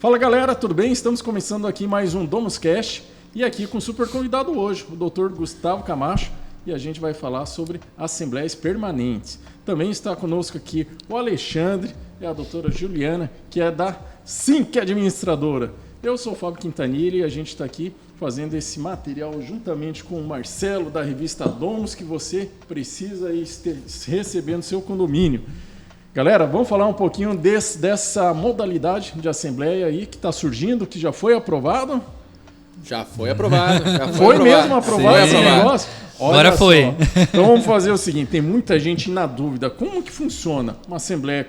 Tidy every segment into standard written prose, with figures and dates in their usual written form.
Fala galera, tudo bem? Estamos começando aqui mais um DomusCast e aqui com um super convidado hoje, o Dr. Gustavo Camacho, e a gente vai falar sobre assembleias permanentes. Também está conosco aqui o Alexandre e a doutora Juliana, que é da SINC Administradora. Eu sou o Fábio Quintanilha e a gente está aqui fazendo esse material juntamente com o Marcelo da revista Domus, que você precisa receber no seu condomínio. Galera, vamos falar um pouquinho dessa modalidade de assembleia aí que está surgindo, que já foi aprovado? Já foi aprovado. Foi mesmo aprovado esse negócio? Agora foi. Então vamos fazer o seguinte, tem muita gente na dúvida, como que funciona uma assembleia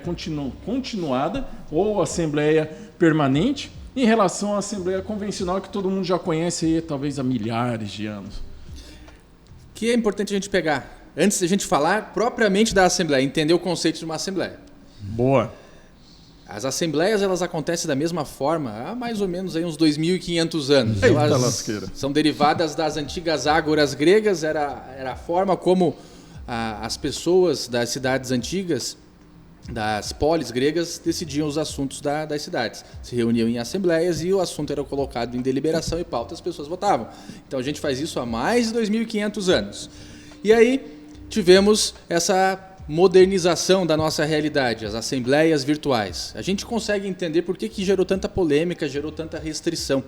continuada ou assembleia permanente em relação à assembleia convencional que todo mundo já conhece aí, talvez há milhares de anos? Que é importante a gente pegar. Antes de a gente falar propriamente da Assembleia, entender o conceito de uma Assembleia. Boa. As Assembleias elas acontecem da mesma forma há mais ou menos aí uns 2.500 anos. Eita Elas lasqueira. são derivadas das antigas ágoras gregas, era a forma como as pessoas das cidades antigas, das polis gregas, decidiam os assuntos das cidades. Se reuniam em assembleias e o assunto era colocado em deliberação e pauta, as pessoas votavam. Então a gente faz isso há mais de 2.500 anos. E aí tivemos essa modernização da nossa realidade, as assembleias virtuais. A gente consegue entender por que gerou tanta polêmica, gerou tanta restrição.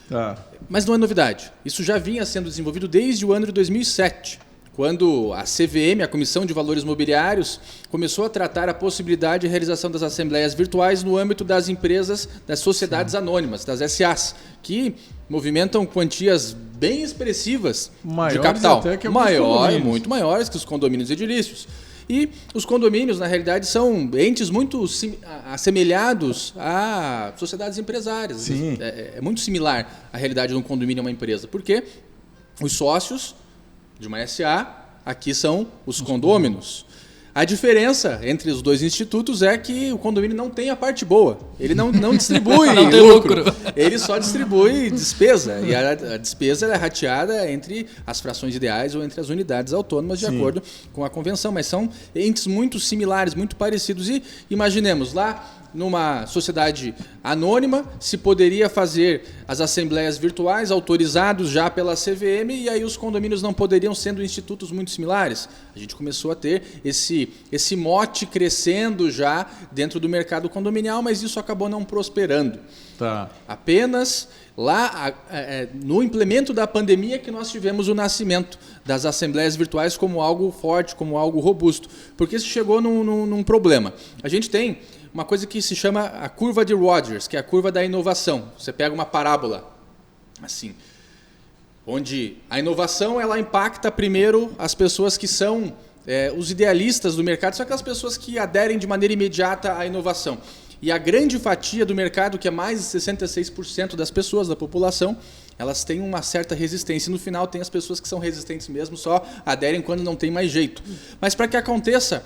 Tá. Mas não é novidade. Isso já vinha sendo desenvolvido desde o ano de 2007, quando a CVM, a Comissão de Valores Mobiliários, começou a tratar a possibilidade de realização das assembleias virtuais no âmbito das empresas, das sociedades anônimas, das SAs, que movimentam quantias bem expressivas maiores de capital. Até que Muito maiores que os condomínios edilícios. E os condomínios, na realidade, são entes muito assemelhados a sociedades empresárias. Sim. É muito similar a realidade de um condomínio a uma empresa. Porque os sócios de uma SA, aqui são os condôminos. A diferença entre os dois institutos é que o condomínio não tem a parte boa. Ele não distribui não tem lucro. Ele só distribui despesa. E a despesa é rateada entre as frações ideais ou entre as unidades autônomas, de acordo com a convenção. Mas são entes muito similares, muito parecidos. E imaginemos, lá numa sociedade anônima, se poderia fazer as assembleias virtuais autorizados já pela CVM e aí os condomínios não poderiam, sendo institutos muito similares. A gente começou a ter esse mote crescendo já dentro do mercado condominial, mas isso acabou não prosperando. Tá. Apenas lá no implemento da pandemia que nós tivemos o nascimento das assembleias virtuais como algo forte, como algo robusto, porque isso chegou num problema. A gente tem uma coisa que se chama a curva de Rogers, que é a curva da inovação. Você pega uma parábola assim, onde a inovação ela impacta primeiro as pessoas que são os idealistas do mercado, são aquelas pessoas que aderem de maneira imediata à inovação. E a grande fatia do mercado, que é mais de 66% das pessoas, da população, elas têm uma certa resistência. E no final tem as pessoas que são resistentes mesmo, só aderem quando não tem mais jeito. Mas para que aconteça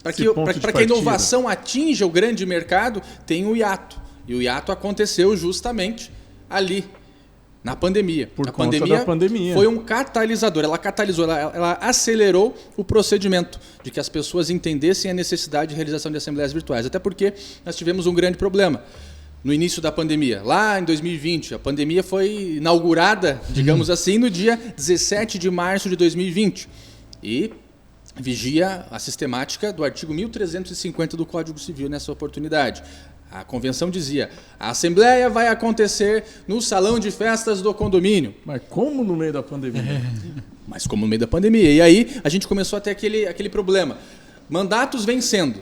para que a inovação atinja o grande mercado, tem o hiato. E o hiato aconteceu justamente ali, na pandemia. Por conta da pandemia. Foi um catalisador. Ela catalisou, ela acelerou o procedimento de que as pessoas entendessem a necessidade de realização de assembleias virtuais. Até porque nós tivemos um grande problema no início da pandemia. Lá em 2020, a pandemia foi inaugurada, digamos assim, no dia 17 de março de 2020. E vigia a sistemática do artigo 1350 do Código Civil nessa oportunidade. A convenção dizia, a assembleia vai acontecer no salão de festas do condomínio. Mas como no meio da pandemia? Mas como no meio da pandemia. E aí a gente começou a ter aquele problema. Mandatos vencendo.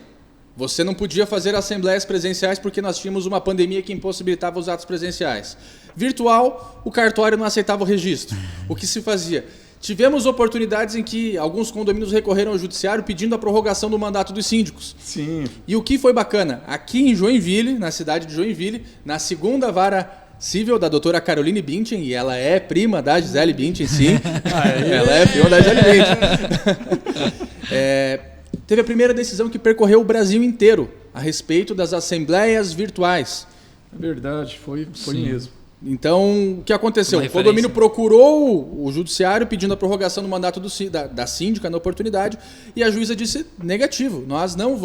Você não podia fazer assembleias presenciais porque nós tínhamos uma pandemia que impossibilitava os atos presenciais. Virtual, o cartório não aceitava o registro. O que se fazia? Tivemos oportunidades em que alguns condomínios recorreram ao judiciário pedindo a prorrogação do mandato dos síndicos. Sim. E o que foi bacana? Aqui em Joinville, na cidade de Joinville, na segunda vara civil da doutora Caroline Bintin, e ela é prima da Gisele Bintin, sim. Ela é prima da Gisele Bintin. Teve a primeira decisão que percorreu o Brasil inteiro a respeito das assembleias virtuais. É verdade, foi mesmo. Então, o que aconteceu? O condomínio procurou o judiciário pedindo a prorrogação do mandato da síndica na oportunidade e a juíza disse negativo. Nós não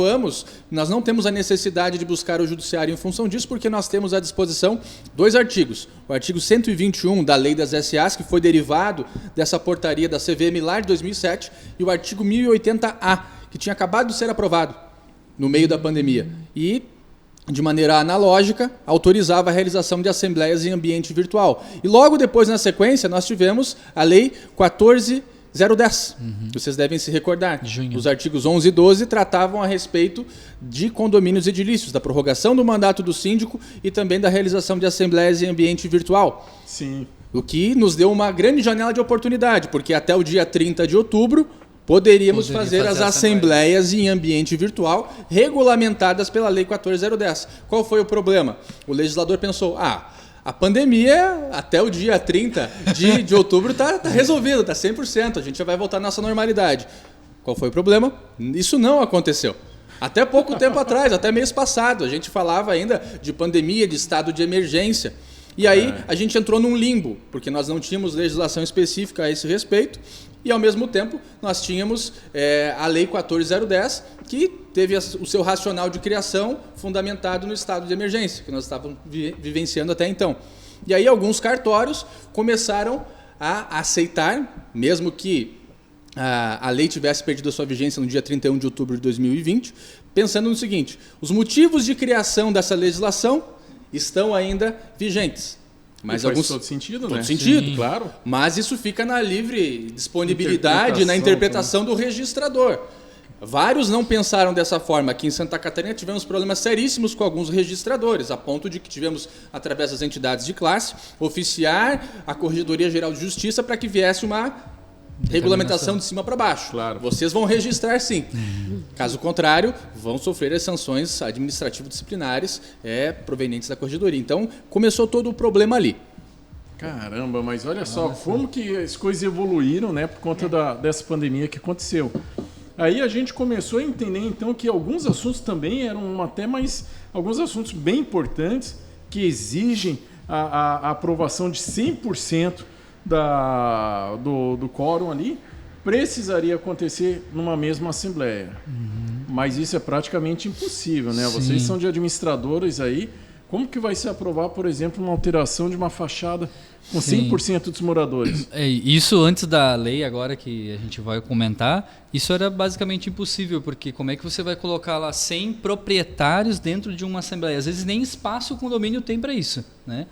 temos a necessidade de buscar o judiciário em função disso, porque nós temos à disposição 2 artigos. O artigo 121 da Lei das SAs, que foi derivado dessa portaria da CVM lá de 2007, e o artigo 1080A, que tinha acabado de ser aprovado no meio da pandemia. E de maneira analógica, autorizava a realização de assembleias em ambiente virtual. E logo depois, na sequência, nós tivemos a Lei 14.010, que vocês devem se recordar. Os artigos 11 e 12 tratavam a respeito de condomínios edilícios, da prorrogação do mandato do síndico e também da realização de assembleias em ambiente virtual. Sim. O que nos deu uma grande janela de oportunidade, porque até o dia 30 de outubro, poderíamos fazer as assembleias em ambiente virtual regulamentadas pela Lei 14.010. Qual foi o problema? O legislador pensou, a pandemia até o dia 30 de outubro está resolvida, está 100%, a gente já vai voltar à nossa normalidade. Qual foi o problema? Isso não aconteceu. Até pouco tempo atrás, até mês passado, a gente falava ainda de pandemia, de estado de emergência. E aí a gente entrou num limbo, porque nós não tínhamos legislação específica a esse respeito, e ao mesmo tempo nós tínhamos a Lei 14.010, que teve o seu racional de criação fundamentado no estado de emergência, que nós estávamos vivenciando até então. E aí alguns cartórios começaram a aceitar, mesmo que a lei tivesse perdido a sua vigência no dia 31 de outubro de 2020, pensando no seguinte: os motivos de criação dessa legislação estão ainda vigentes. Mas faz todo sentido, né? Todo sentido, sim, claro. Mas isso fica na livre disponibilidade, na interpretação do registrador. Vários não pensaram dessa forma. Aqui em Santa Catarina tivemos problemas seríssimos com alguns registradores, a ponto de que tivemos, através das entidades de classe, oficiar a Corregedoria Geral de Justiça para que viesse uma regulamentação de cima para baixo. Claro. Vocês vão registrar sim. Caso contrário, vão sofrer as sanções administrativo-disciplinares provenientes da Corregedoria. Então, começou todo o problema ali. Caramba, mas olha só, como que as coisas evoluíram, né, por conta dessa pandemia que aconteceu. Aí a gente começou a entender, então, que alguns assuntos também eram até mais... Alguns assuntos bem importantes que exigem a aprovação de 100% do quórum ali, precisaria acontecer numa mesma assembleia. Mas isso é praticamente impossível, né? Sim. Vocês são de administradores aí. Como que vai se aprovar, por exemplo, uma alteração de uma fachada com 100% dos moradores? Isso antes da lei agora que a gente vai comentar, isso era basicamente impossível, porque como é que você vai colocar lá 100 proprietários dentro de uma assembleia? Às vezes nem espaço o condomínio tem para isso, né?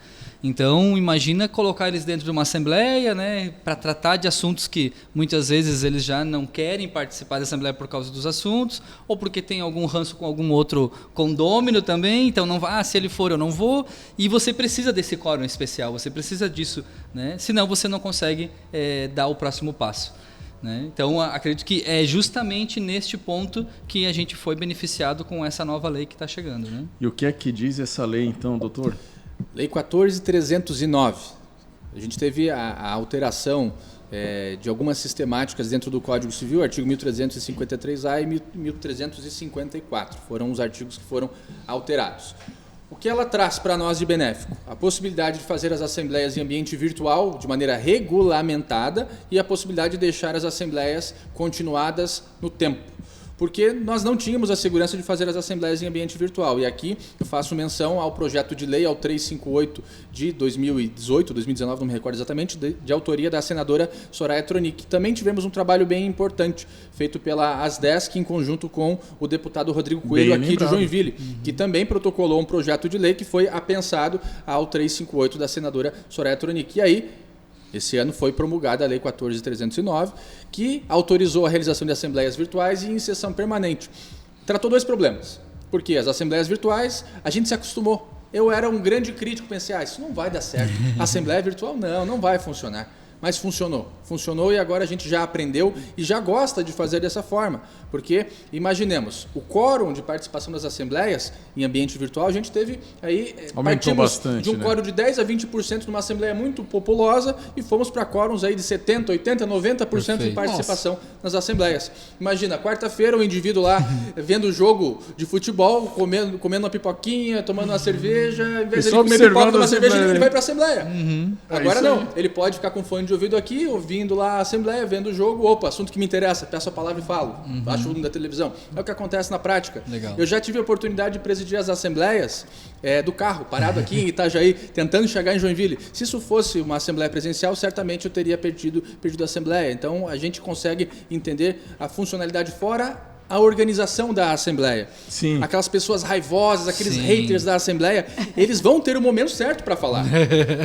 Então, imagina colocar eles dentro de uma assembleia, né, para tratar de assuntos que muitas vezes eles já não querem participar da assembleia por causa dos assuntos, ou porque tem algum ranço com algum outro condômino também, então não vai, se ele for eu não vou, e você precisa desse quórum especial, você precisa disso, né? Senão você não consegue dar o próximo passo. Né? Então, acredito que é justamente neste ponto que a gente foi beneficiado com essa nova lei que está chegando. Né? E o que é que diz essa lei, então, doutor? Lei 14.309. A gente teve a alteração de algumas sistemáticas dentro do Código Civil, artigo 1353A e 1354. Foram os artigos que foram alterados. O que ela traz para nós de benéfico? A possibilidade de fazer as assembleias em ambiente virtual de maneira regulamentada e a possibilidade de deixar as assembleias continuadas no tempo. Porque nós não tínhamos a segurança de fazer as assembleias em ambiente virtual. E aqui eu faço menção ao projeto de lei, ao 358 de 2018, 2019, não me recordo exatamente, de autoria da senadora Soraya Tronic. Também tivemos um trabalho bem importante, feito pela ASDESC, em conjunto com o deputado Rodrigo Coelho, bem aqui lembrado. de Joinville, que também protocolou um projeto de lei que foi apensado ao 358 da senadora Soraya Tronic. E aí, esse ano foi promulgada a Lei 14.309, que autorizou a realização de assembleias virtuais e em sessão permanente. Tratou 2 problemas. Porque as assembleias virtuais, a gente se acostumou. Eu era um grande crítico, pensei, isso não vai dar certo. Assembleia virtual, não vai funcionar. Mas funcionou. Funcionou e agora a gente já aprendeu e já gosta de fazer dessa forma. Porque, imaginemos, o quórum de participação das assembleias em ambiente virtual, a gente teve aí, aumentou bastante, de um quórum de 10% a 20% numa assembleia muito populosa e fomos para quóruns aí de 70%, 80%, 90% de participação nas assembleias. Imagina, quarta-feira o indivíduo lá vendo o jogo de futebol, comendo uma pipoquinha, tomando uma cerveja, em vez de ele comer pipoca, tomar cerveja, ele vai para a assembleia. Agora não, ele pode ficar com fone de ouvido aqui, ouvindo lá a assembleia, vendo o jogo, opa, assunto que me interessa, peço a palavra e falo, baixo o volume da televisão. É o que acontece na prática. Legal. Eu já tive a oportunidade de presidir as assembleias do carro, parado aqui em Itajaí, tentando chegar em Joinville. Se isso fosse uma assembleia presencial, certamente eu teria perdido a assembleia. Então, a gente consegue entender a funcionalidade fora a organização da assembleia. Sim. Aquelas pessoas raivosas, aqueles haters da assembleia, eles vão ter o momento certo para falar.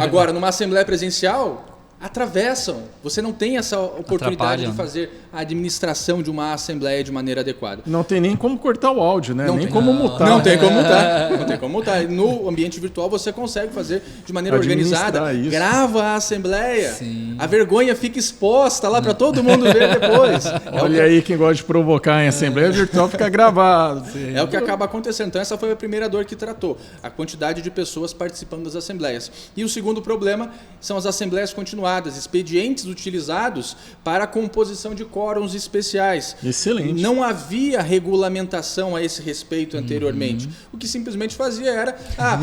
Agora, numa assembleia presencial, atravessam. Você não tem essa oportunidade de fazer a administração de uma assembleia de maneira adequada. Não tem nem como cortar o áudio, né? Nem como mutar. Não tem como mutar. Não tem como mutar. No ambiente virtual você consegue fazer de maneira organizada. Isso. Grava a assembleia. Sim. A vergonha fica exposta lá para todo mundo ver depois. Olha aí quem gosta de provocar em assembleia virtual fica gravado. É o que acaba acontecendo. Então essa foi a primeira dor que tratou. A quantidade de pessoas participando das assembleias. E o segundo problema são as assembleias continuadas, expedientes utilizados para a composição de quórums especiais. Excelente. Não havia regulamentação a esse respeito anteriormente. O que simplesmente fazia era,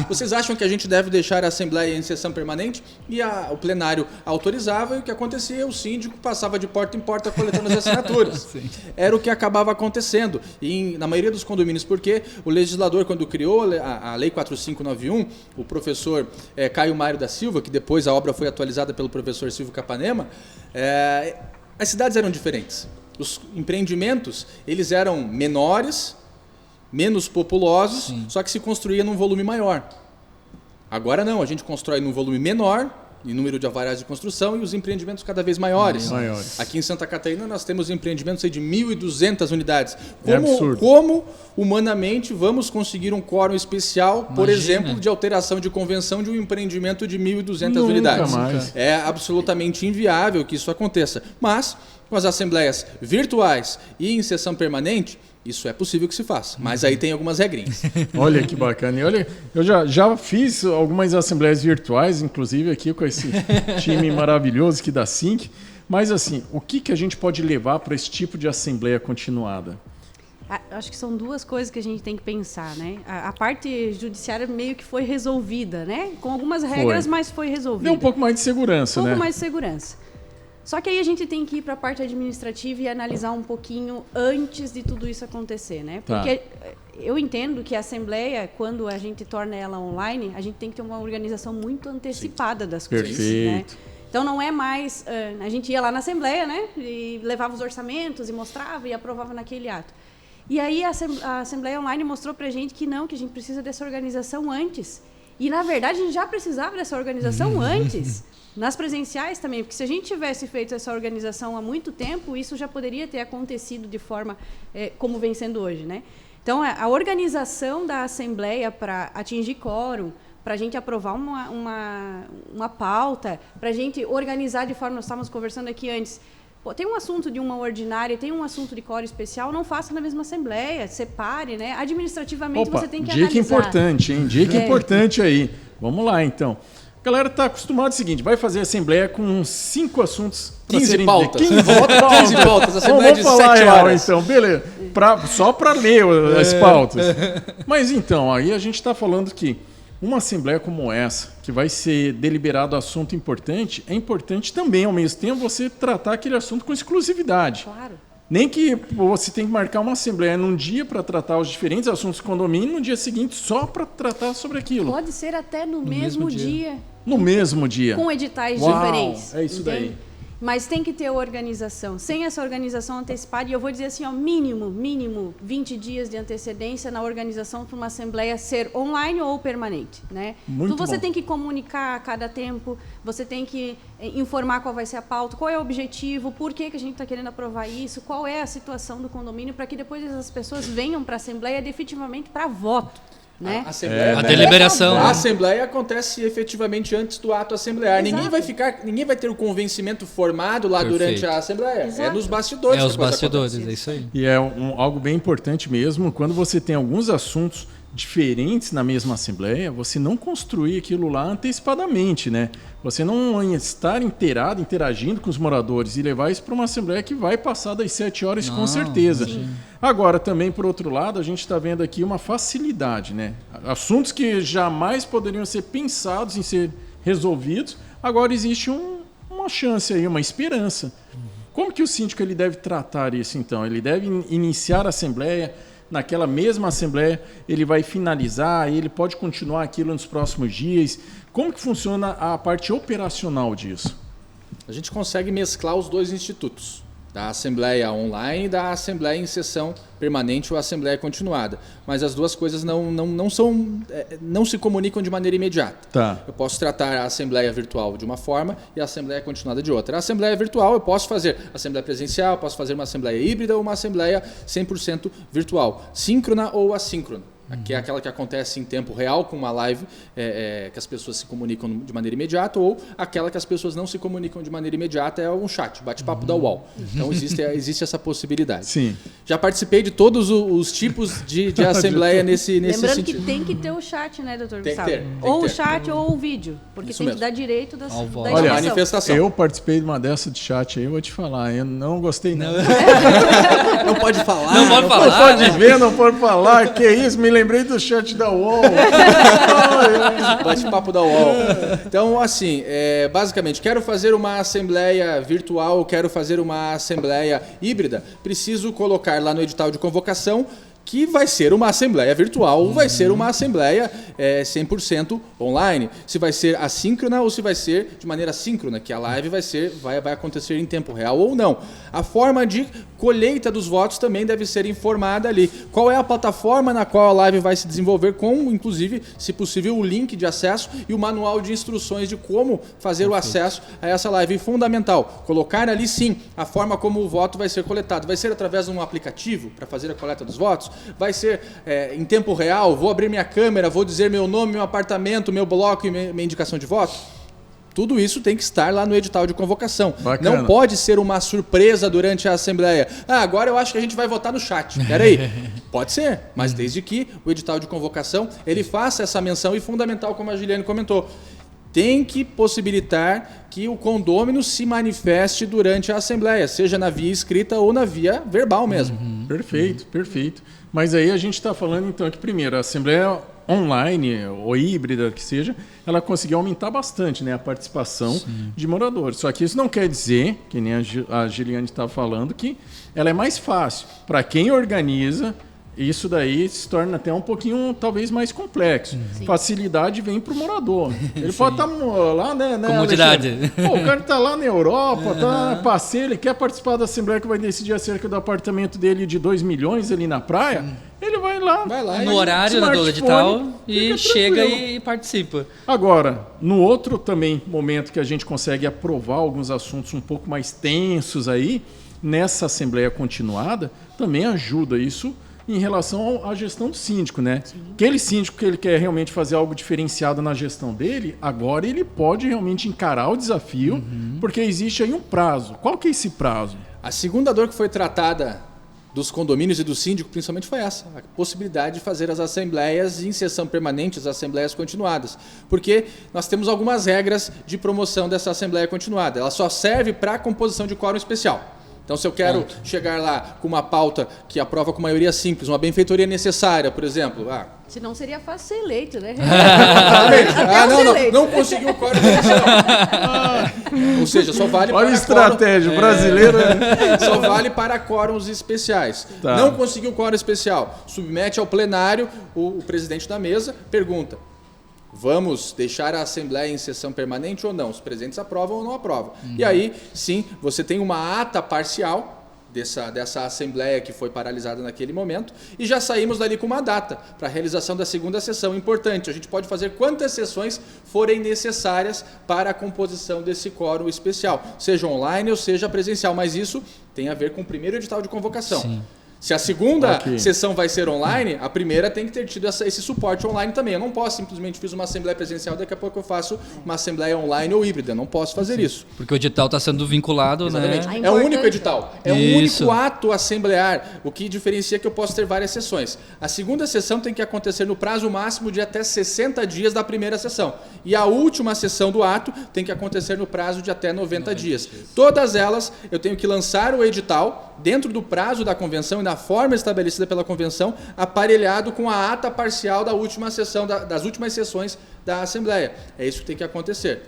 vocês acham que a gente deve deixar a assembleia em sessão permanente? E o plenário autorizava e o que acontecia? O síndico passava de porta em porta coletando as assinaturas. Era o que acabava acontecendo. E na maioria dos condomínios, porque o legislador, quando criou a Lei 4591, o professor Caio Mário da Silva, que depois a obra foi atualizada pelo professor Silvio Capanema, as cidades eram diferentes. Os empreendimentos, eles eram menores, menos populosos, só que se construía num volume maior. Agora não, a gente constrói num volume menor, em número de alvarás de construção, e os empreendimentos cada vez maiores. Aqui em Santa Catarina nós temos empreendimentos de 1.200 unidades. Como humanamente vamos conseguir um quórum especial, por exemplo, de alteração de convenção de um empreendimento de 1.200 unidades? É absolutamente inviável que isso aconteça. Mas, com as assembleias virtuais e em sessão permanente, isso é possível que se faça, mas aí tem algumas regrinhas. Olha que bacana. E olha, eu já fiz algumas assembleias virtuais, inclusive aqui com esse time maravilhoso aqui da SINC. Mas assim, o que a gente pode levar para esse tipo de assembleia continuada? Acho que são duas coisas que a gente tem que pensar, né? A parte judiciária meio que foi resolvida, né? Com algumas regras, mas foi resolvida. Deu um pouco mais de segurança, né? Um pouco mais de segurança. Só que aí a gente tem que ir para a parte administrativa e analisar um pouquinho antes de tudo isso acontecer, né? Porque eu entendo que a Assembleia, quando a gente torna ela online, a gente tem que ter uma organização muito antecipada das coisas. Perfeito. Né? Então não é mais... a gente ia lá na Assembleia, né? E levava os orçamentos e mostrava e aprovava naquele ato. E aí a Assembleia Online mostrou para a gente que não, que a gente precisa dessa organização antes. E, na verdade, a gente já precisava dessa organização antes. Nas presenciais também, porque se a gente tivesse feito essa organização há muito tempo, isso já poderia ter acontecido de forma como vem sendo hoje, né? Então, a organização da Assembleia para atingir quórum, para a gente aprovar uma pauta, para a gente organizar de forma... Nós estávamos conversando aqui antes. Tem um assunto de uma ordinária, tem um assunto de quórum especial, não faça na mesma Assembleia, separe, né? Administrativamente você tem que analisar. Dica importante, hein? Dica importante aí. Vamos lá, então. A galera está acostumada ao seguinte, vai fazer assembleia com 5 assuntos para serem... 15 pautas, assembleia de 7 horas. Então, beleza. Só para ler as pautas. Mas então, aí a gente está falando que uma assembleia como essa, que vai ser deliberado assunto importante, é importante também, ao mesmo tempo, você tratar aquele assunto com exclusividade. Claro. Nem que você tem que marcar uma assembleia num dia para tratar os diferentes assuntos do condomínio, no dia seguinte só para tratar sobre aquilo. Pode ser até no mesmo dia. No mesmo dia. Com editais diferentes. É isso daí. Mas tem que ter organização. Sem essa organização antecipada, e eu vou dizer assim, mínimo 20 dias de antecedência na organização para uma assembleia ser online ou permanente, né? Então você tem que comunicar a cada tempo, você tem que informar qual vai ser a pauta, qual é o objetivo, por que a gente está querendo aprovar isso, qual é a situação do condomínio, para que depois essas pessoas venham para a assembleia definitivamente para voto. né? A deliberação. A assembleia acontece efetivamente antes do ato assemblear. Exato. Ninguém vai ter o convencimento formado lá durante a assembleia. Exato. É nos bastidores. Os bastidores, é isso aí. E é algo bem importante mesmo, quando você tem alguns assuntos diferentes na mesma assembleia, você não construir aquilo lá antecipadamente, né? Você não estar inteirado, interagindo com os moradores e levar isso para uma assembleia que vai passar das 7 horas com certeza. Sim. Agora, também, por outro lado, a gente está vendo aqui uma facilidade, né? Assuntos que jamais poderiam ser pensados em ser resolvidos, agora existe uma chance aí, uma esperança. Como que o síndico ele deve tratar isso, então? Ele deve iniciar a assembleia, naquela mesma assembleia, ele vai finalizar, ele pode continuar aquilo nos próximos dias. Como que funciona a parte operacional disso? A gente consegue mesclar os dois institutos, da assembleia online e da assembleia em sessão permanente ou assembleia continuada. Mas as duas coisas não se comunicam de maneira imediata. Tá. Eu posso tratar a assembleia virtual de uma forma e a assembleia continuada de outra. A assembleia virtual eu posso fazer assembleia presencial, eu posso fazer uma assembleia híbrida ou uma assembleia 100% virtual, síncrona ou assíncrona. Que é aquela que acontece em tempo real, com uma live que as pessoas se comunicam de maneira imediata, ou aquela que as pessoas não se comunicam de maneira imediata, é um chat, bate-papo da UOL. Então existe essa possibilidade. Sim. Já participei de todos os tipos de assembleia nesse Lembrando sentido. que tem que ter o chat, né, doutor Tem que Gustavo? ter, tem que Ou ter. o chat ou o vídeo, porque Isso tem mesmo. que dar direito da voto. Olha, informação. manifestação. Eu participei de uma dessa de chat aí, eu vou te falar, eu não gostei não. Não pode falar. Não pode Não falar, pode né? ver, não pode falar, que isso, me lembrei do chat da UOL. Bate-papo da UOL. Então, assim, basicamente, quero fazer uma assembleia virtual, quero fazer uma assembleia híbrida, preciso colocar lá no edital de convocação que vai ser uma assembleia virtual ou vai ser uma assembleia 100% online. Se vai ser assíncrona ou se vai ser de maneira síncrona, que a live vai acontecer em tempo real ou não. A forma de colheita dos votos também deve ser informada ali. Qual é a plataforma na qual a live vai se desenvolver com, inclusive, se possível, o link de acesso e o manual de instruções de como fazer o acesso a essa live. E fundamental, colocar ali sim a forma como o voto vai ser coletado. Vai ser através de um aplicativo para fazer a coleta dos votos? Vai ser em tempo real? Vou abrir minha câmera, vou dizer meu nome, meu apartamento, meu bloco e minha indicação de voto? Tudo isso tem que estar lá no edital de convocação. Bacana. Não pode ser uma surpresa durante a assembleia. Agora eu acho que a gente vai votar no chat. Peraí. Pode ser, mas desde que o edital de convocação ele faça essa menção e fundamental, como a Giliane comentou. Tem que possibilitar que o condômino se manifeste durante a assembleia, seja na via escrita ou na via verbal mesmo. Perfeito, perfeito. Mas aí a gente está falando então que primeiro a assembleia online ou híbrida que seja, ela conseguiu aumentar bastante, né, a participação de moradores. Só que isso não quer dizer, que nem a Giliane estava falando, que ela é mais fácil. Para quem organiza, isso daí se torna até um pouquinho, talvez, mais complexo. Facilidade vem para o morador. Ele pode estar lá, né? Comodidade. Pô, o cara está lá na Europa, tá passeio, ele quer participar da assembleia que vai decidir acerca do apartamento dele de 2 milhões ali na praia. Ele vai lá. No horário do edital e chega e participa. Agora, no outro também momento que a gente consegue aprovar alguns assuntos um pouco mais tensos aí, nessa assembleia continuada, também ajuda isso em relação à gestão do síndico, né? Aquele síndico que ele quer realmente fazer algo diferenciado na gestão dele, agora ele pode realmente encarar o desafio, porque existe aí um prazo. Qual que é esse prazo? A segunda dor que foi tratada dos condomínios e do síndico, principalmente, foi essa. A possibilidade de fazer as assembleias em sessão permanente, as assembleias continuadas. Porque nós temos algumas regras de promoção dessa assembleia continuada. Ela só serve para a composição de quórum especial. Então, se eu quero chegar lá com uma pauta que aprova com maioria simples, uma benfeitoria necessária, por exemplo... Senão seria fácil ser eleito, né? Não conseguiu o quórum especial. Ou seja, só vale Olha para a estratégia brasileira. Só vale para quóruns especiais. Tá. Não conseguiu quórum especial. Submete ao plenário, o presidente da mesa pergunta: vamos deixar a assembleia em sessão permanente ou não? Os presidentes aprovam ou não aprovam. E aí, sim, você tem uma ata parcial dessa assembleia que foi paralisada naquele momento e já saímos dali com uma data para a realização da segunda sessão. Importante, a gente pode fazer quantas sessões forem necessárias para a composição desse quórum especial, seja online ou seja presencial, mas isso tem a ver com o primeiro edital de convocação. Se a segunda Ok. sessão vai ser online, a primeira tem que ter tido esse suporte online também. Eu não posso simplesmente fiz uma assembleia presencial, daqui a pouco eu faço uma assembleia online ou híbrida. Eu não posso fazer isso. Porque o edital está sendo vinculado, Exatamente. né? A É um único importante- edital. É um Isso. único ato assemblear, o que diferencia que eu posso ter várias sessões. A segunda sessão tem que acontecer no prazo máximo de até 60 dias da primeira sessão. E a última sessão do ato tem que acontecer no prazo de até 90 dias. Todas elas eu tenho que lançar o edital dentro do prazo da convenção e na forma estabelecida pela convenção, aparelhado com a ata parcial da última sessão, das últimas sessões da Assembleia. É isso que tem que acontecer.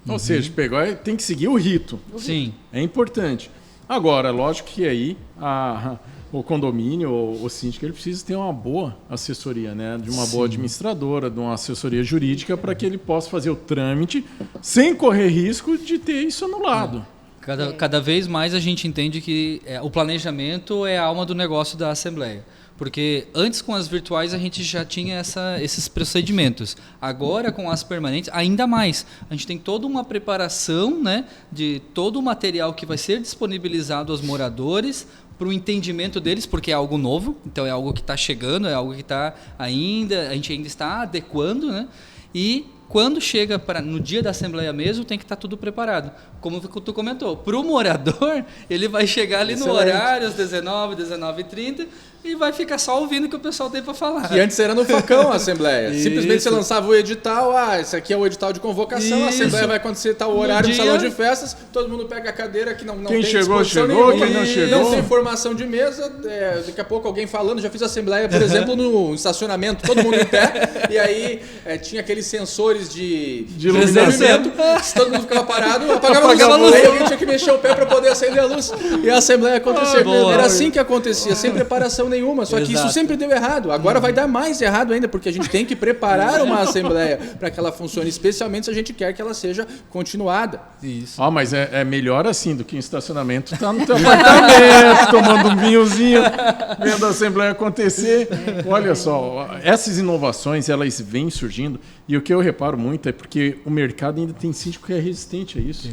Ou seja, tem que seguir o rito. Sim. É importante. Agora, lógico que aí o condomínio, o síndico, ele precisa ter uma boa assessoria, né? De uma boa administradora, de uma assessoria jurídica, para que ele possa fazer o trâmite sem correr risco de ter isso anulado. Cada vez mais a gente entende que o planejamento é a alma do negócio da Assembleia. Porque antes com as virtuais a gente já tinha esses procedimentos. Agora com as permanentes, ainda mais. A gente tem toda uma preparação, né, de todo o material que vai ser disponibilizado aos moradores para o entendimento deles, porque é algo novo, então é algo que está chegando, é algo que a gente ainda está adequando, né? E quando chega no dia da Assembleia mesmo, tem que estar tudo preparado. Como tu comentou, para o morador, ele vai chegar ali no horário, às 19h30, e vai ficar só ouvindo o que o pessoal tem para falar. E antes era no facão a Assembleia. Isso. Simplesmente você lançava o edital, esse aqui é o edital de convocação, a Isso. Assembleia vai acontecer tal horário no dia- salão de festas, todo mundo pega a cadeira que não Quem tem chegou, disposição chegou, nenhuma, quem não chegou. não tem formação de mesa, daqui a pouco alguém falando, já fiz Assembleia, por exemplo, no estacionamento, todo mundo em pé, e aí tinha aqueles sensores de iluminação. se todo mundo ficava parado, apagava Apagava a a luz, luz. aí alguém tinha que mexer o pé para poder acender a luz, e a Assembleia acontecia. Boa. Era assim que acontecia, sem preparação nenhuma, só que isso Exato. sempre deu errado. Agora vai dar mais errado ainda, porque a gente tem que preparar uma Assembleia para que ela funcione, especialmente se a gente quer que ela seja continuada. Isso. Mas é melhor assim do que em estacionamento. Tá no teu apartamento, tomando um vinhozinho, vendo a Assembleia acontecer. Olha só, essas inovações, elas vêm surgindo. E o que eu reparo muito é porque o mercado ainda tem síndico que é resistente a isso.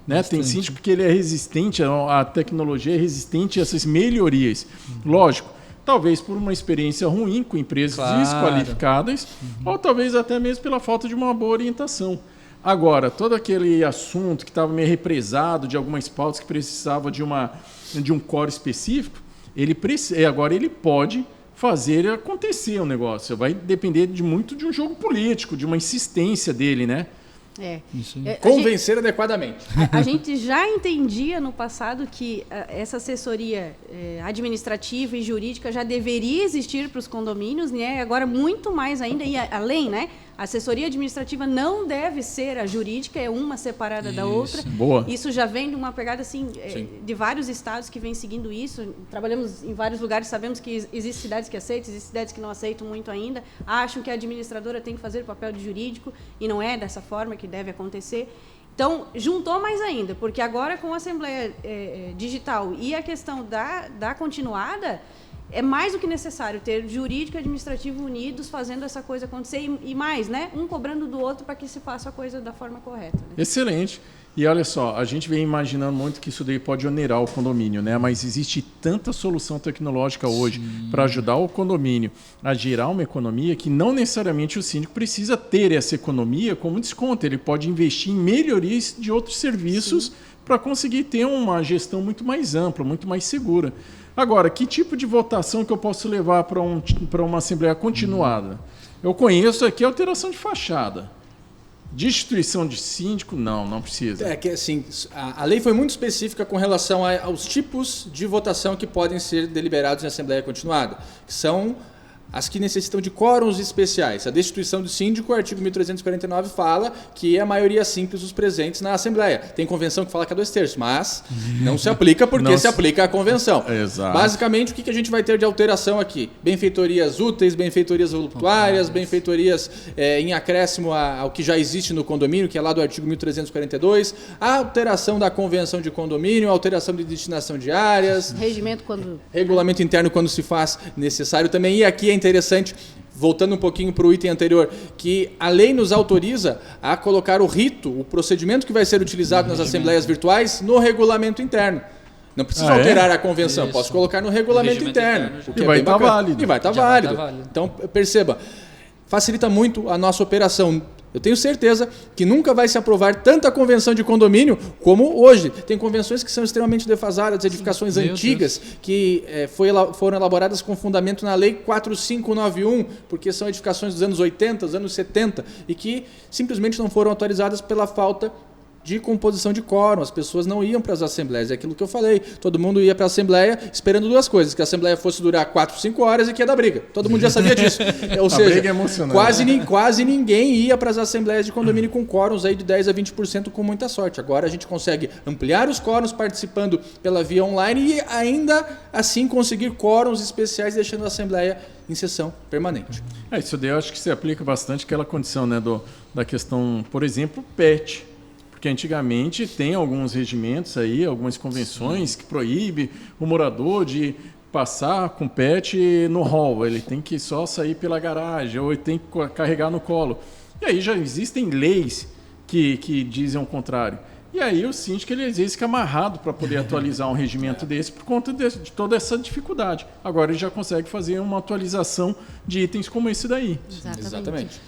Né? Tem síndico que ele é resistente, a tecnologia é resistente a essas melhorias. Lógico, talvez por uma experiência ruim com empresas Claro. desqualificadas, ou talvez até mesmo pela falta de uma boa orientação. Agora, todo aquele assunto que estava meio represado de algumas pautas que precisava de um core específico, agora ele pode fazer acontecer o negócio. Vai depender muito de um jogo político, de uma insistência dele, né? Isso. Convencer adequadamente. A gente já entendia no passado que essa assessoria administrativa e jurídica já deveria existir para os condomínios, né? Agora muito mais ainda, e além, né? A assessoria administrativa não deve ser a jurídica, é uma separada da outra. Boa. Isso já vem de uma pegada assim, de vários estados que vêm seguindo isso. Trabalhamos em vários lugares, sabemos que existem cidades que aceitam, existem cidades que não aceitam muito ainda. Acham que a administradora tem que fazer o papel de jurídico e não é dessa forma que deve acontecer. Então, juntou mais ainda, porque agora com a Assembleia Digital e a questão da continuada, é mais do que necessário ter jurídico e administrativo unidos fazendo essa coisa acontecer e mais, né? Um cobrando do outro para que se faça a coisa da forma correta. Né? Excelente. E olha só, a gente vem imaginando muito que isso daí pode onerar o condomínio, né? Mas existe tanta solução tecnológica hoje para ajudar o condomínio a gerar uma economia que não necessariamente o síndico precisa ter essa economia como desconto. Ele pode investir em melhorias de outros serviços para conseguir ter uma gestão muito mais ampla, muito mais segura. Agora, que tipo de votação que eu posso levar para uma Assembleia continuada? Eu conheço aqui a alteração de fachada. Destituição de síndico, não precisa. É que assim, a lei foi muito específica com relação aos tipos de votação que podem ser deliberados em Assembleia Continuada, que são as que necessitam de quórums especiais. A destituição do síndico, o artigo 1349 fala que é a maioria simples dos presentes na Assembleia. Tem convenção que fala que é 2/3, mas não se aplica porque se aplica à convenção. Exato. Basicamente, o que a gente vai ter de alteração aqui? Benfeitorias úteis, benfeitorias voluptuárias, benfeitorias em acréscimo ao que já existe no condomínio, que é lá do artigo 1342, a alteração da convenção de condomínio, a alteração de destinação de áreas, Regimento quando... regulamento interno quando se faz necessário também. E aqui é interessante, voltando um pouquinho para o item anterior, que a lei nos autoriza a colocar o rito, o procedimento que vai ser utilizado nas assembleias virtuais no regulamento interno. Não precisa alterar a convenção, Isso. posso colocar no regulamento Regimento interno. interno, o que E é vai bem tá bacana. válido. E vai estar Já vai válido. tá válido. Então, perceba, facilita muito a nossa operação. Eu tenho certeza que nunca vai se aprovar tanta convenção de condomínio como hoje. Tem convenções que são extremamente defasadas, edificações Meu antigas que foram elaboradas com fundamento na Lei 4591, porque são edificações dos anos 80, dos anos 70, e que simplesmente não foram atualizadas pela falta de composição de quórum. As pessoas não iam para as assembleias. É aquilo que eu falei. Todo mundo ia para a assembleia esperando duas coisas: que a assembleia fosse durar 4, 5 horas e que ia dar briga. Todo mundo já sabia disso. Ou seja, briga é emocionante. quase ninguém ia para as assembleias de condomínio com quórums aí de 10 a 20% com muita sorte. Agora a gente consegue ampliar os quórums participando pela via online e ainda assim conseguir quórums especiais deixando a assembleia em sessão permanente. Isso daí eu acho que se aplica bastante àquela condição, né, da questão, por exemplo, PET. Porque antigamente tem alguns regimentos aí, algumas convenções que proíbem o morador de passar com pet no hall. Ele tem que só sair pela garagem ou ele tem que carregar no colo. E aí já existem leis que dizem o contrário. E aí o síndico ele às vezes fica amarrado para poder atualizar um regimento desse por conta de toda essa dificuldade. Agora ele já consegue fazer uma atualização de itens como esse daí. Exatamente.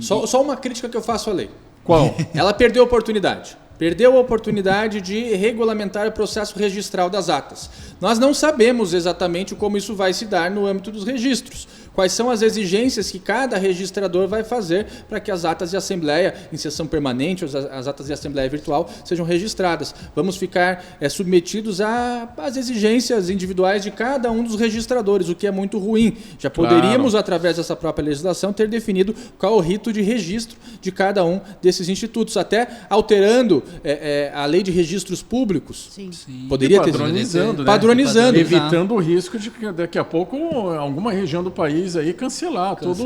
Só uma crítica que eu faço à lei. Qual? Ela perdeu a oportunidade. Perdeu a oportunidade de regulamentar o processo registral das atas. Nós não sabemos exatamente como isso vai se dar no âmbito dos registros. Quais são as exigências que cada registrador vai fazer para que as atas de assembleia, em sessão permanente, ou as atas de assembleia virtual, sejam registradas. Vamos ficar submetidos às exigências individuais de cada um dos registradores, o que é muito ruim. Já poderíamos, através dessa própria legislação, ter definido qual o rito de registro de cada um desses institutos, até alterando a lei de registros públicos. Sim. Poderia ter padronizando, né? Padronizando. Evitando o risco de que daqui a pouco alguma região do país aí cancelar tudo.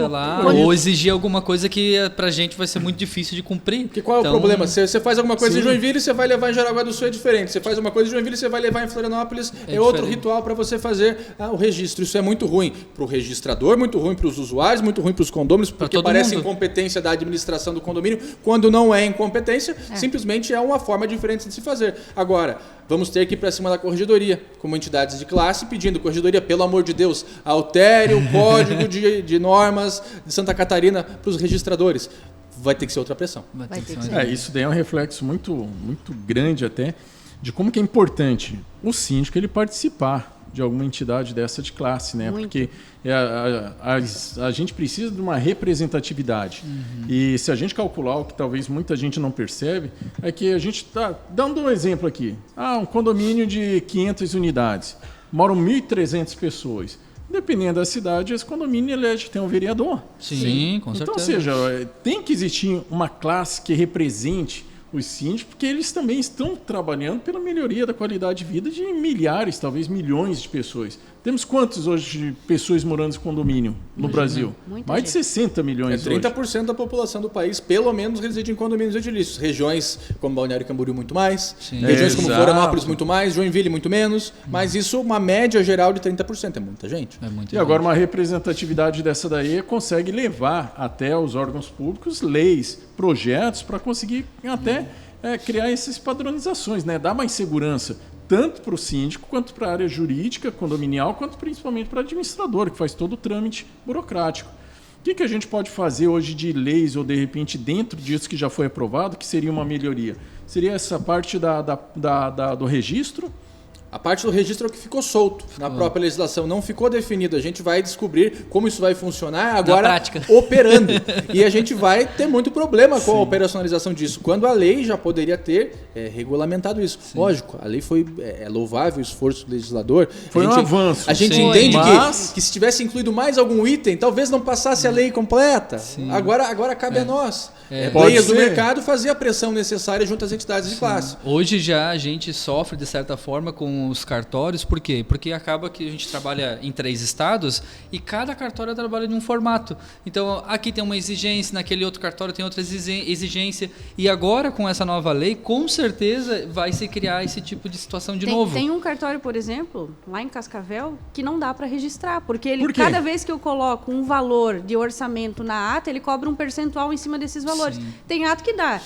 Ou exigir alguma coisa que pra gente vai ser muito difícil de cumprir. Porque qual é o problema? Você faz alguma coisa em Joinville, você vai levar em Jaraguá do Sul, é diferente. Você faz uma coisa em Joinville, você vai levar em Florianópolis, é outro ritual para você fazer o registro. Isso é muito ruim para o registrador, muito ruim para os usuários, muito ruim para os condôminos, porque parece incompetência da administração do condomínio, quando não é incompetência, simplesmente é uma forma diferente de se fazer. Agora, vamos ter que ir para cima da corregedoria, como entidades de classe, pedindo: corregedoria, pelo amor de Deus, altere o código de normas de Santa Catarina para os registradores. Vai ter que ser outra pressão. Isso daí é um reflexo muito, muito grande até de como que é importante o síndico ele participar de alguma entidade dessa de classe, né? Muito. Porque a gente precisa de uma representatividade. E se a gente calcular o que talvez muita gente não percebe, é que a gente está dando um exemplo aqui. Um condomínio de 500 unidades, moram 1.300 pessoas. Dependendo da cidade, esse condomínio tem um vereador. Sim, com certeza. Então, ou seja, tem que existir uma classe que represente os síndicos, porque eles também estão trabalhando pela melhoria da qualidade de vida de milhares, talvez milhões de pessoas. Temos quantos hoje de pessoas morando em condomínio no Brasil? Mais de 60 milhões 30% hoje. da população do país, pelo menos, reside em condomínios edilícios. Regiões como Balneário Camboriú, muito mais. Sim. Regiões como Exato. Florianópolis, muito mais. Joinville, muito menos. Mas isso, uma média geral de 30%. É muita gente. E agora uma representatividade dessa daí consegue levar até os órgãos públicos leis, projetos para conseguir até criar essas padronizações, né? Dar mais segurança tanto para o síndico, quanto para a área jurídica, condominial, quanto principalmente para a administradora, que faz todo o trâmite burocrático. O que a gente pode fazer hoje de leis ou, de repente, dentro disso que já foi aprovado, que seria uma melhoria? Seria essa parte do registro? A parte do registro é o que ficou solto na própria legislação, não ficou definido. A gente vai descobrir como isso vai funcionar agora operando. E a gente vai ter muito problema com a operacionalização disso, quando a lei já poderia ter regulamentado isso. Sim. Lógico, a lei foi louvável, o esforço do legislador. Foi um avanço. A gente entende que se tivesse incluído mais algum item, talvez não passasse a lei completa. Sim. Agora cabe a nós. Players do mercado fazer a pressão necessária junto às entidades de classe. Hoje já a gente sofre, de certa forma, com os cartórios. Por quê? Porque acaba que a gente trabalha em 3 estados e cada cartório trabalha de um formato. Então, aqui tem uma exigência, naquele outro cartório tem outra exigência. E agora, com essa nova lei, com certeza vai se criar esse tipo de situação de novo. Tem um cartório, por exemplo, lá em Cascavel, que não dá para registrar, porque cada vez que eu coloco um valor de orçamento na ata, ele cobra um percentual em cima desses valores. Sim. Tem ato que dá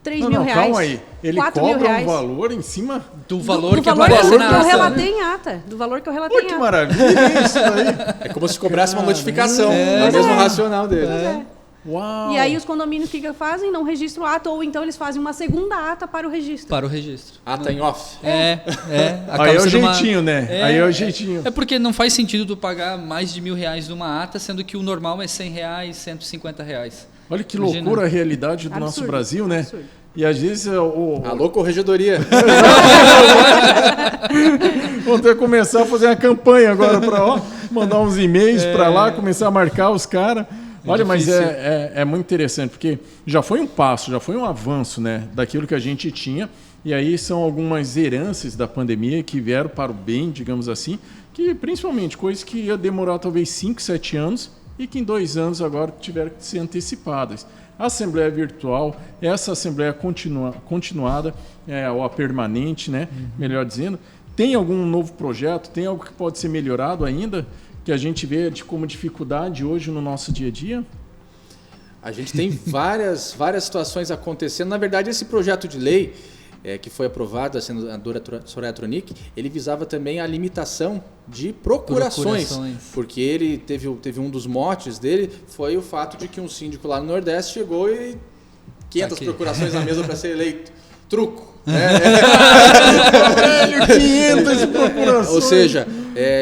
3 mil reais. Calma aí. Ele 4 mil cobra um reais. valor em cima... Do valor do que valor aparece que eu na ata. relatei em ata. Do valor que eu relatei Pô, em que ata. maravilha isso aí. É como se cobrasse uma notificação. É. É o mesmo racional dele. Uau. E aí os condomínios o que fazem? Não registram o ato, ou então eles fazem uma segunda ata para o registro. Para o registro. Ata em off. Acaba Aí é o sendo uma- jeitinho, né? Aí é o jeitinho. É porque não faz sentido tu pagar mais de R$1.000 numa ata, sendo que o normal é R$100, R$150. Olha que Imagina. loucura a realidade do nosso Absurdo, Brasil, né? absurdo. E às vezes Alô, corregedoria. vão ter que começar a fazer uma campanha agora para mandar uns e-mails para lá, começar a marcar os caras. Olha, mas difícil. é muito interessante, porque já foi um passo, já foi um avanço, né, daquilo que a gente tinha. E aí são algumas heranças da pandemia que vieram para o bem, digamos assim, que principalmente coisas que ia demorar talvez 5, 7 anos e que em 2 anos agora tiveram que ser antecipadas. A Assembleia Virtual, essa Assembleia continuada, ou a permanente, né, melhor dizendo, tem algum novo projeto, tem algo que pode ser melhorado ainda, que a gente vê como dificuldade hoje no nosso dia a dia? A gente tem várias situações acontecendo. Na verdade, esse projeto de lei que foi aprovado, a senadora Soraya Tronic, ele visava também a limitação de procurações. Porque ele teve um dos motes dele, foi o fato de que um síndico lá no Nordeste chegou e 500 procurações na mesa para ser eleito. Truco. 500 procurações. Ou seja,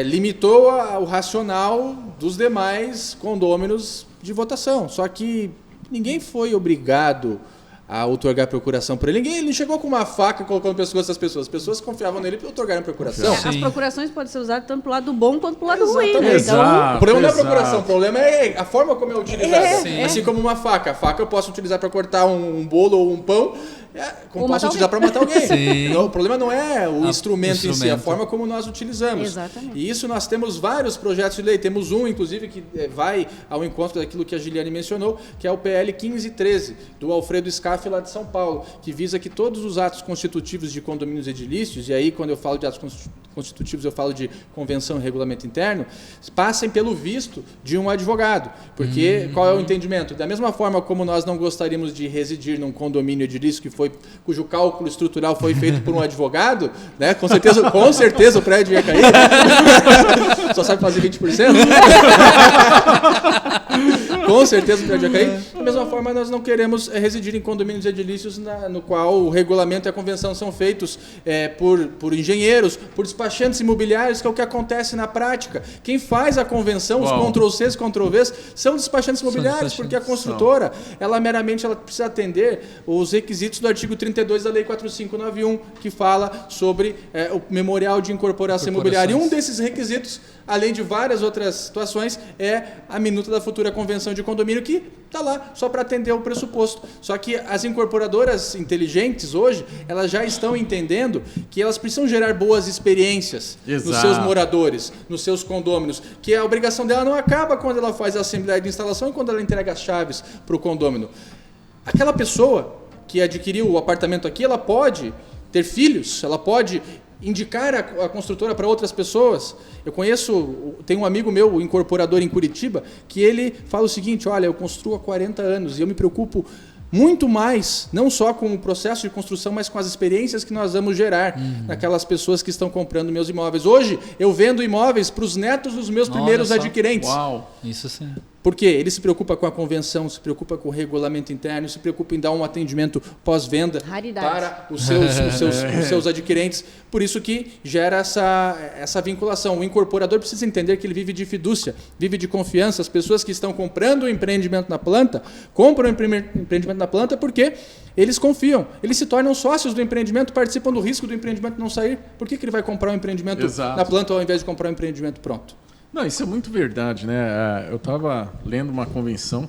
limitou o racional dos demais condôminos de votação. Só que ninguém foi obrigado a otorgar procuração para ele. Ele chegou com uma faca colocando no pescoço das pessoas. As pessoas confiavam nele para otorgarem procuração. As procurações podem ser usadas tanto pro lado bom quanto pro lado ruim. Né? Exato. O problema não é a procuração, o problema é a forma como é utilizada. Sim. Assim como uma faca. A faca eu posso utilizar para cortar um bolo ou um pão, como Ou posso matar utilizar para matar alguém. Sim. Então, o problema não é o instrumento em si, é a instrumento. forma como nós utilizamos. Exatamente. E isso nós temos vários projetos de lei. Temos um, inclusive, que vai ao encontro daquilo que a Giliane mencionou, que é o PL 1513, do Alfredo Scaff, lá de São Paulo, que visa que todos os atos constitutivos de condomínios edilícios, e aí quando eu falo de atos constitutivos eu falo de convenção e regulamento interno, passem pelo visto de um advogado. Porque qual é o entendimento? Da mesma forma como nós não gostaríamos de residir num condomínio edilício cujo cálculo estrutural foi feito por um advogado, né? Com certeza o prédio ia cair. Só sabe fazer 20%. Com certeza o prédio ia cair. Da mesma forma, nós não queremos residir em condomínios edilícios no qual o regulamento e a convenção são feitos por engenheiros, por despachantes imobiliários, que é o que acontece na prática. Quem faz a convenção, os Ctrl-Cs, Ctrl-Vs, são despachantes imobiliários, porque a construtora, ela precisa atender os requisitos do artigo 32 da Lei 4591, que fala sobre o memorial de incorporação imobiliária. E um desses requisitos, além de várias outras situações, é a minuta da futura convenção de condomínio, que está lá só para atender o pressuposto. Só que as incorporadoras inteligentes hoje, elas já estão entendendo que elas precisam gerar boas experiências nos seus moradores, nos seus condôminos, que a obrigação dela não acaba quando ela faz a assembleia de instalação e quando ela entrega as chaves para o condômino. Aquela pessoa que adquiriu o apartamento aqui, ela pode ter filhos, ela pode indicar a construtora para outras pessoas. Tem um amigo meu, incorporador em Curitiba, que ele fala o seguinte: olha, eu construo há 40 anos e eu me preocupo muito mais, não só com o processo de construção, mas com as experiências que nós vamos gerar naquelas pessoas que estão comprando meus imóveis. Hoje, eu vendo imóveis para os netos dos meus primeiros adquirentes. Uau, isso sim. Porque ele se preocupa com a convenção, se preocupa com o regulamento interno, se preocupa em dar um atendimento pós-venda para os seus adquirentes. Por isso que gera essa vinculação. O incorporador precisa entender que ele vive de fidúcia, vive de confiança. As pessoas que estão comprando o empreendimento na planta, compram o empreendimento na planta porque eles confiam. Eles se tornam sócios do empreendimento, participam do risco do empreendimento não sair. Por que ele vai comprar um empreendimento na planta ao invés de comprar um empreendimento pronto? Não, isso é muito verdade, né? Eu estava lendo uma convenção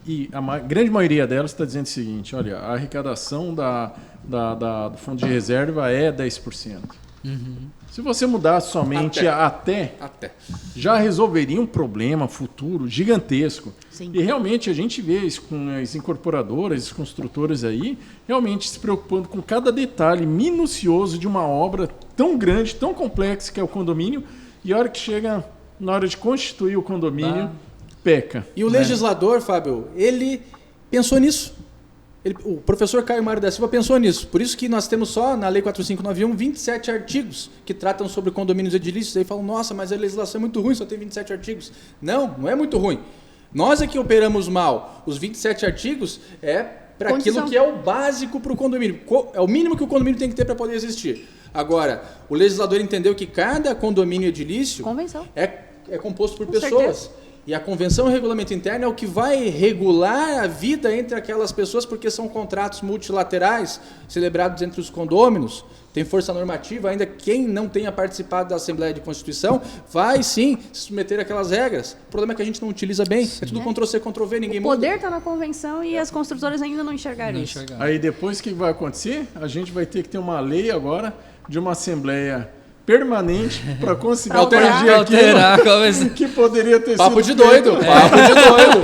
e a grande maioria delas está dizendo o seguinte: olha, a arrecadação do fundo de reserva é 10%. Se você mudar somente até, já resolveria um problema futuro gigantesco. Sim. E realmente a gente vê isso com as incorporadoras, as construtoras aí, realmente se preocupando com cada detalhe minucioso de uma obra tão grande, tão complexa que é o condomínio, e a hora que chega na hora de constituir o condomínio, peca. E o legislador, Fábio, ele pensou nisso. O professor Caio Mário da Silva pensou nisso. Por isso que nós temos só, na Lei 4591, 27 artigos que tratam sobre condomínios edilícios. Aí falam, nossa, mas a legislação é muito ruim, só tem 27 artigos. Não é muito ruim. Nós é que operamos mal. Os 27 artigos é para aquilo que é o básico para o condomínio. É o mínimo que o condomínio tem que ter para poder existir. Agora, o legislador entendeu que cada condomínio edilício é composto por pessoas. Certeza. E a convenção e o regulamento interno é o que vai regular a vida entre aquelas pessoas, porque são contratos multilaterais celebrados entre os condôminos, tem força normativa, ainda quem não tenha participado da Assembleia de Constituição vai sim se submeter àquelas regras. O problema é que a gente não utiliza bem, é tudo Ctrl-C, Ctrl-V, ninguém muda. O poder está na convenção e as construtoras ainda não enxergaram isso. Aí depois o que vai acontecer? A gente vai ter que ter uma lei agora de uma Assembleia permanente para conseguir alterar que poderia ter papo sido de doido, papo de doido.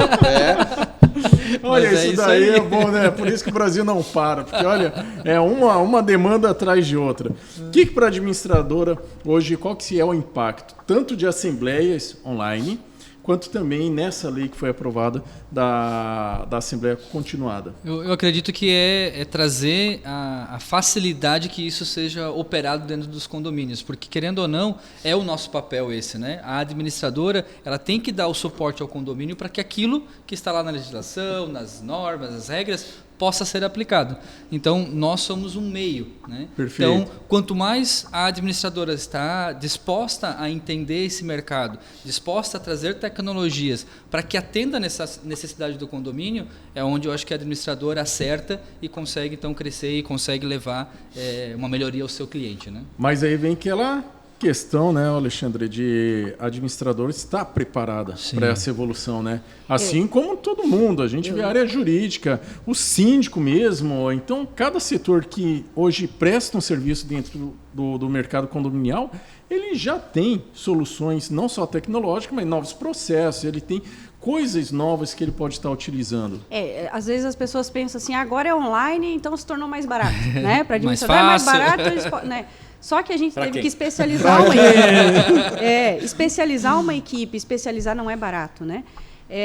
Olha, isso daí é bom, né? Por isso que o Brasil não para, porque olha, é uma demanda atrás de outra. O que para a administradora hoje, qual que é o impacto? Tanto de assembleias online, quanto também nessa lei que foi aprovada da Assembleia Continuada. Eu acredito que é trazer a facilidade que isso seja operado dentro dos condomínios, porque querendo ou não, é o nosso papel esse, né? A administradora, ela tem que dar o suporte ao condomínio para que aquilo que está lá na legislação, nas normas, nas regras, possa ser aplicado. Então, nós somos um meio, né? Perfeito. Então, quanto mais a administradora está disposta a entender esse mercado, disposta a trazer tecnologias para que atenda nessa necessidade do condomínio, é onde eu acho que a administradora acerta e consegue, então, crescer e consegue levar uma melhoria ao seu cliente, né? Mas aí vem aquela questão, né, Alexandre, de administrador estar preparada para essa evolução, né? Assim como todo mundo, a gente vê a área jurídica, o síndico mesmo, então cada setor que hoje presta um serviço dentro do mercado condominial, ele já tem soluções não só tecnológicas, mas novos processos, ele tem coisas novas que ele pode estar utilizando. Às vezes as pessoas pensam assim, agora é online, então se tornou mais barato, né? Para administrador é mais barato, né? Só que a gente teve que especializar uma equipe. Especializar uma equipe, especializar não é barato, né?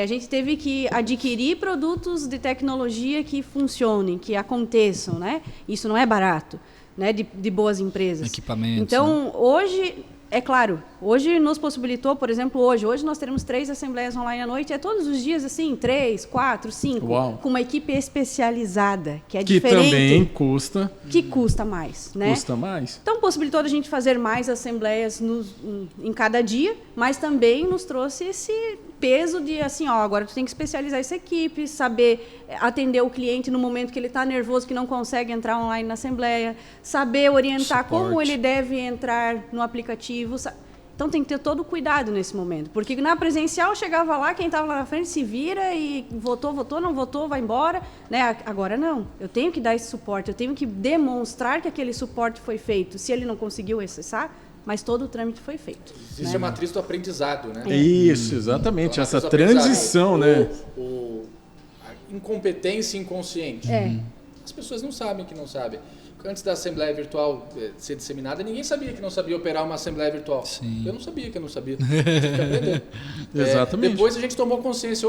A gente teve que adquirir produtos de tecnologia que funcionem, que aconteçam, né? Isso não é barato, né? De boas empresas. Equipamentos. Então, né? hoje, é claro, hoje nos possibilitou, por exemplo, hoje nós teremos 3 assembleias online à noite, todos os dias assim, 3, 4, 5, Uau. com uma equipe especializada, que é que diferente. Que também custa. Que custa mais, né? Custa mais. Então, possibilitou a gente fazer mais assembleias em cada dia, mas também nos trouxe esse peso de assim, agora tu tem que especializar essa equipe, saber atender o cliente no momento que ele está nervoso, que não consegue entrar online na assembleia, saber orientar como ele deve entrar no aplicativo. Então tem que ter todo o cuidado nesse momento, porque na presencial chegava lá, quem estava lá na frente se vira e votou, não votou, vai embora, né? Agora não, eu tenho que dar esse suporte, eu tenho que demonstrar que aquele suporte foi feito, se ele não conseguiu acessar, mas todo o trâmite foi feito. Existe a matriz do aprendizado, né? Isso, exatamente, então, essa transição, né? A incompetência inconsciente. As pessoas não sabem que não sabem. Antes da Assembleia Virtual ser disseminada, ninguém sabia que não sabia operar uma Assembleia Virtual. Sim. Eu não sabia que eu não sabia. Tive que aprender. Exatamente. Depois a gente tomou consciência,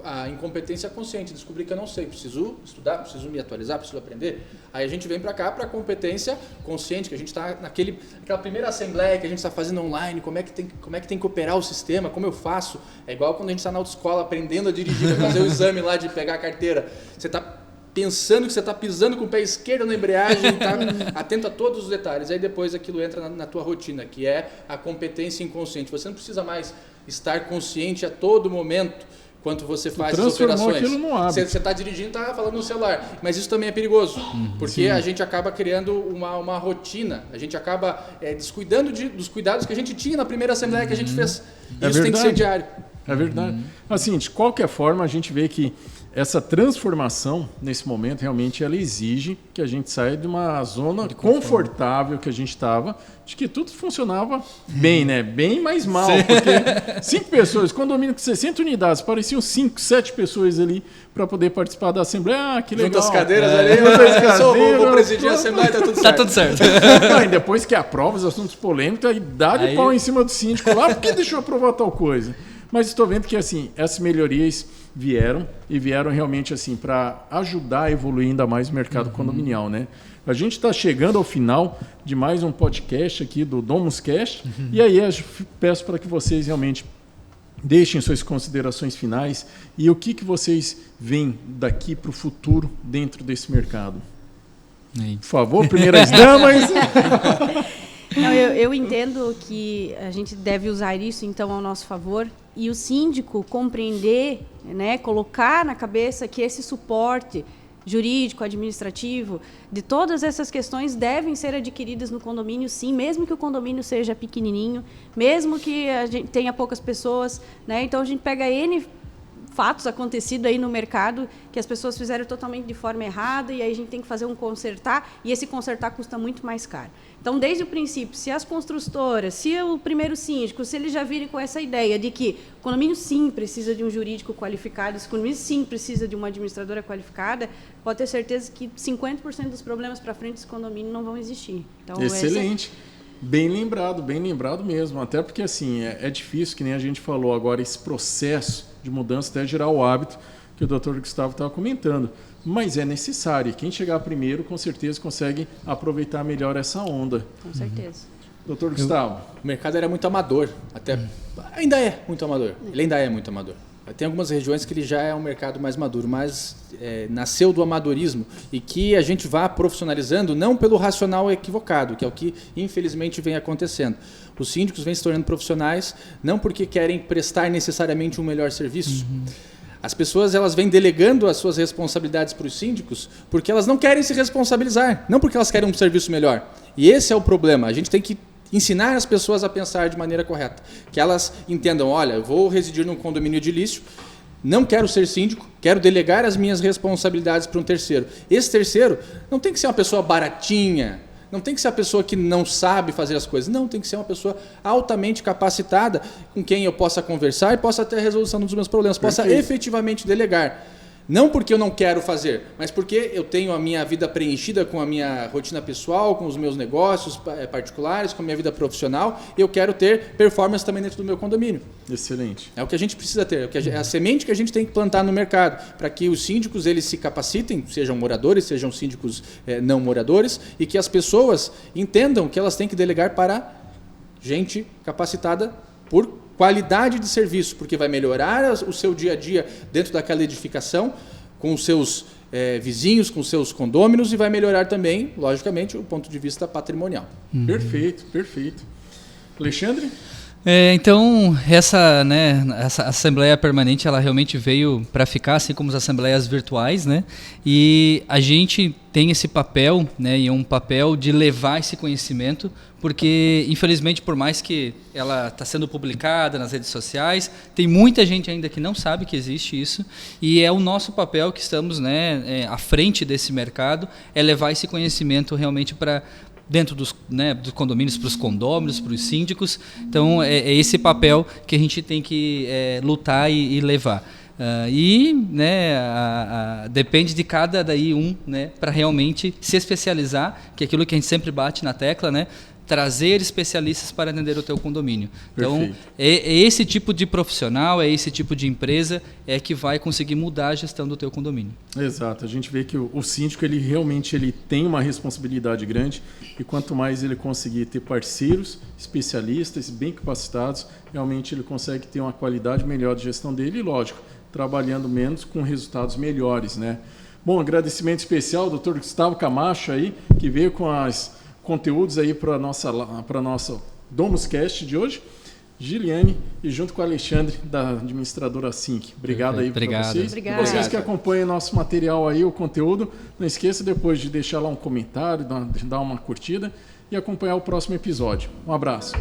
a incompetência consciente, descobri que eu não sei, preciso estudar, preciso me atualizar, preciso aprender. Aí a gente vem para cá para a competência consciente, que a gente está naquela primeira assembleia que a gente está fazendo online, como é que tem que operar o sistema, como eu faço. É igual quando a gente está na autoescola aprendendo a dirigir, vai fazer o exame lá de pegar a carteira. Você está pensando que você está pisando com o pé esquerdo na embreagem, está atento a todos os detalhes. Aí depois aquilo entra na tua rotina, que é a competência inconsciente. Você não precisa mais estar consciente a todo momento quanto você faz as operações. Aquilo no hábito. Você está dirigindo, está falando no celular. Mas isso também é perigoso, porque a gente acaba criando uma rotina, a gente acaba descuidando dos cuidados que a gente tinha na primeira assembleia que a gente fez. E isso tem que ser diário. É verdade. Assim, de qualquer forma, a gente vê que essa transformação, nesse momento, realmente ela exige que a gente saia de uma zona confortável que a gente estava, de que tudo funcionava bem, né? Bem, mas mal. Porque 5 pessoas, condomínio com 60 unidades, pareciam 5, 7 pessoas ali para poder participar da Assembleia. Ah, que legal. Junta as cadeiras ali, vou presidir a Assembleia, tá tudo certo. Tá tudo certo. E depois que aprova os assuntos polêmicos, aí dá de pau em cima do síndico lá, porque deixou aprovar tal coisa. Mas estou vendo que assim, essas melhorias vieram realmente assim para ajudar a evoluir ainda mais o mercado condominial, né? A gente está chegando ao final de mais um podcast aqui do DomusCast, e aí eu peço para que vocês realmente deixem suas considerações finais e o que vocês veem daqui para o futuro dentro desse mercado. Por favor, primeiras damas. Não, eu entendo que a gente deve usar isso, então, ao nosso favor. E o síndico compreender, né, colocar na cabeça que esse suporte jurídico, administrativo, de todas essas questões devem ser adquiridas no condomínio, sim, mesmo que o condomínio seja pequenininho, mesmo que a gente tenha poucas pessoas, né? Então, a gente pega N fatos acontecidos aí no mercado que as pessoas fizeram totalmente de forma errada e aí a gente tem que fazer um consertar e esse consertar custa muito mais caro. Então, desde o princípio, se as construtoras, se o primeiro síndico, se eles já virem com essa ideia de que o condomínio sim precisa de um jurídico qualificado, esse condomínio sim precisa de uma administradora qualificada, pode ter certeza que 50% dos problemas para frente desse condomínio não vão existir. Então, excelente. Bem lembrado mesmo. Até porque assim, é difícil, que nem a gente falou agora, esse processo de mudança até gerar o hábito que o Dr. Gustavo estava comentando. Mas é necessário. Quem chegar primeiro, com certeza, consegue aproveitar melhor essa onda. Com certeza. Dr. Gustavo. O mercado era muito amador. Ainda é muito amador. Ele ainda é muito amador. Tem algumas regiões que ele já é um mercado mais maduro, mas nasceu do amadorismo e que a gente vá profissionalizando não pelo racional equivocado, que é o que infelizmente vem acontecendo. Os síndicos vêm se tornando profissionais não porque querem prestar necessariamente um melhor serviço. As pessoas elas vêm delegando as suas responsabilidades para os síndicos porque elas não querem se responsabilizar, não porque elas querem um serviço melhor. E esse é o problema. A gente tem que ensinar as pessoas a pensar de maneira correta. Que elas entendam, olha, eu vou residir num condomínio edilício, não quero ser síndico, quero delegar as minhas responsabilidades para um terceiro. Esse terceiro não tem que ser uma pessoa baratinha, não tem que ser uma pessoa que não sabe fazer as coisas, não, tem que ser uma pessoa altamente capacitada, com quem eu possa conversar e possa ter a resolução dos meus problemas, possa efetivamente delegar. Não porque eu não quero fazer, mas porque eu tenho a minha vida preenchida com a minha rotina pessoal, com os meus negócios particulares, com a minha vida profissional, e eu quero ter performance também dentro do meu condomínio. Excelente. É o que a gente precisa ter, é a semente que a gente tem que plantar no mercado, para que os síndicos eles se capacitem, sejam moradores, sejam síndicos não moradores, e que as pessoas entendam que elas têm que delegar para gente capacitada por qualidade de serviço, porque vai melhorar o seu dia a dia dentro daquela edificação, com os seus vizinhos, com os seus condôminos, e vai melhorar também, logicamente, o ponto de vista patrimonial. Perfeito. Alexandre? Então, essa Assembleia Permanente, ela realmente veio para ficar, assim como as Assembleias Virtuais, né? E a gente tem esse papel, né? E um papel de levar esse conhecimento, porque, infelizmente, por mais que ela está sendo publicada nas redes sociais, tem muita gente ainda que não sabe que existe isso, e é o nosso papel que estamos, né, à frente desse mercado, é levar esse conhecimento realmente para dentro dos condomínios, para os condôminos, para os síndicos. Então, é esse papel que a gente tem que lutar e levar. Depende de cada né, para realmente se especializar, que é aquilo que a gente sempre bate na tecla, né? Trazer especialistas para atender o teu condomínio. Então, é esse tipo de profissional, é esse tipo de empresa que vai conseguir mudar a gestão do teu condomínio. Exato. A gente vê que o síndico ele realmente tem uma responsabilidade grande, e quanto mais ele conseguir ter parceiros, especialistas, bem capacitados, realmente ele consegue ter uma qualidade melhor de gestão dele e, lógico, trabalhando menos com resultados melhores, né? Bom, agradecimento especial ao Dr. Gustavo Camacho aí, que veio com as conteúdos aí para nossa DomusCast de hoje, Giliane, e junto com o Alexandre da administradora Sync. Obrigado aí para vocês. Obrigado. Vocês que acompanham nosso material aí, o conteúdo, não esqueça depois de deixar lá um comentário, dar uma curtida e acompanhar o próximo episódio. Um abraço.